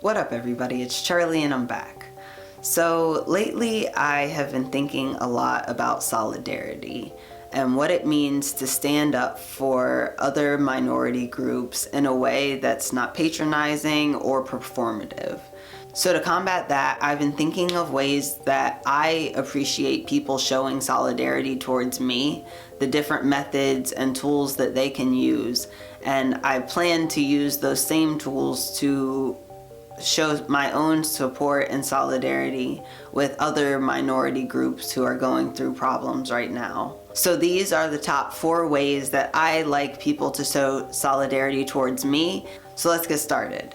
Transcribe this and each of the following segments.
What up, everybody? It's Charlie and I'm back. So lately I have been thinking a lot about solidarity and what it means to stand up for other minority groups in a way that's not patronizing or performative. So to combat that, I've been thinking of ways that I appreciate people showing solidarity towards me, the different methods and tools that they can use, and I plan to use those same tools to show my own support and solidarity with other minority groups who are going through problems right now. So these are the top 4 ways that I like people to show solidarity towards me. So let's get started.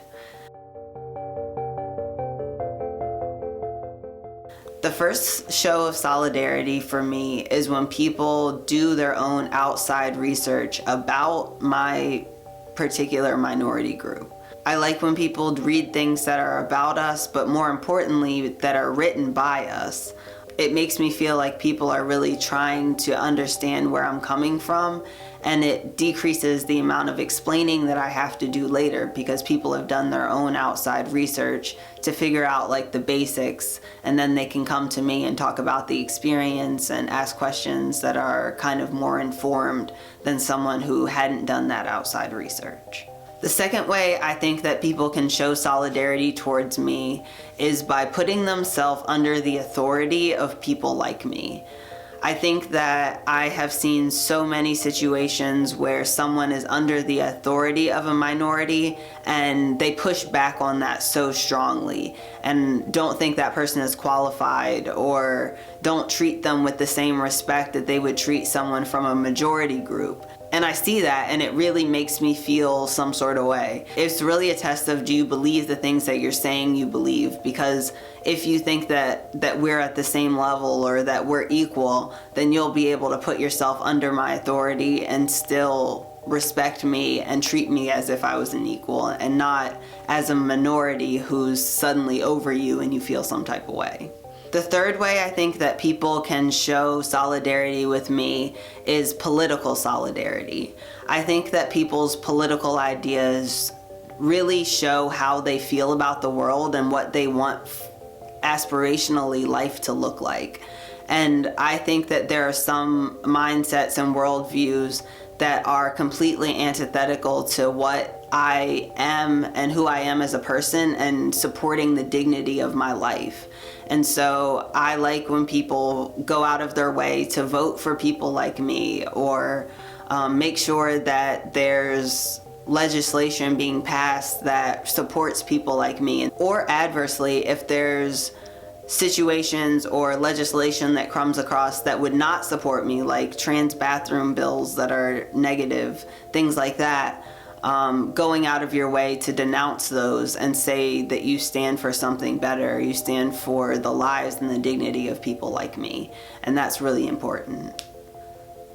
The first show of solidarity for me is when people do their own outside research about my particular minority group. I like when people read things that are about us, but more importantly, that are written by us. It makes me feel like people are really trying to understand where I'm coming from, and it decreases the amount of explaining that I have to do later because people have done their own outside research to figure out like the basics, and then they can come to me and talk about the experience and ask questions that are kind of more informed than someone who hadn't done that outside research. The second way I think that people can show solidarity towards me is by putting themselves under the authority of people like me. I think that I have seen so many situations where someone is under the authority of a minority and they push back on that so strongly and don't think that person is qualified or don't treat them with the same respect that they would treat someone from a majority group. And I see that and it really makes me feel some sort of way. It's really a test of, do you believe the things that you're saying you believe? Because if you think that we're at the same level or that we're equal, then you'll be able to put yourself under my authority and still respect me and treat me as if I was an equal and not as a minority who's suddenly over you and you feel some type of way. The third way I think that people can show solidarity with me is political solidarity. I think that people's political ideas really show how they feel about the world and what they want aspirationally life to look like. And I think that there are some mindsets and worldviews that are completely antithetical to what I am and who I am as a person and supporting the dignity of my life. And so I like when people go out of their way to vote for people like me or make sure that there's legislation being passed that supports people like me. Or adversely, if there's situations or legislation that comes across that would not support me, like trans bathroom bills that are negative, things like that, going out of your way to denounce those and say that you stand for something better, you stand for the lives and the dignity of people like me. And that's really important.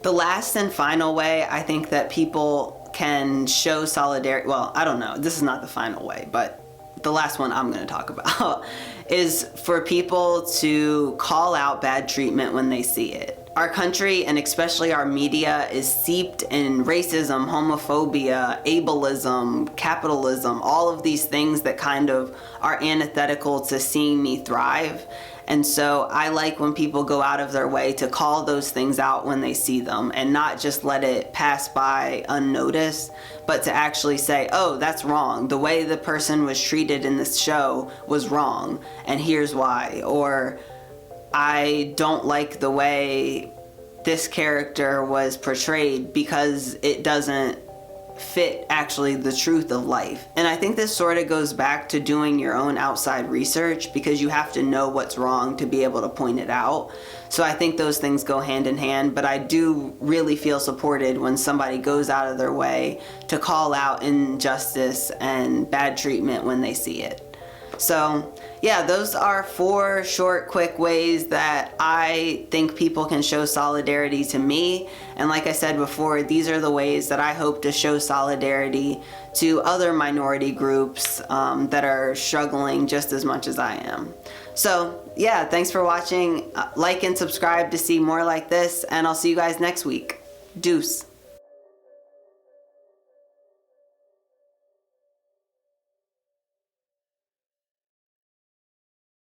The last and final way I think that people can show solidarity, well, I don't know, this is not the final way, but the last one I'm going to talk about is for people to call out bad treatment when they see it. Our country, and especially our media, is seeped in racism, homophobia, ableism, capitalism, all of these things that kind of are antithetical to seeing me thrive. And so I like when people go out of their way to call those things out when they see them and not just let it pass by unnoticed, but to actually say, oh, that's wrong. The way the person was treated in this show was wrong, and here's why. Or I don't like the way this character was portrayed because it doesn't fit actually the truth of life. And I think this sort of goes back to doing your own outside research because you have to know what's wrong to be able to point it out. So I think those things go hand in hand, but I do really feel supported when somebody goes out of their way to call out injustice and bad treatment when they see it. So yeah, those are 4 short, quick ways that I think people can show solidarity to me. And like I said before, these are the ways that I hope to show solidarity to other minority groups that are struggling just as much as I am. So yeah, thanks for watching. Like and subscribe to see more like this, and I'll see you guys next week. Deuce.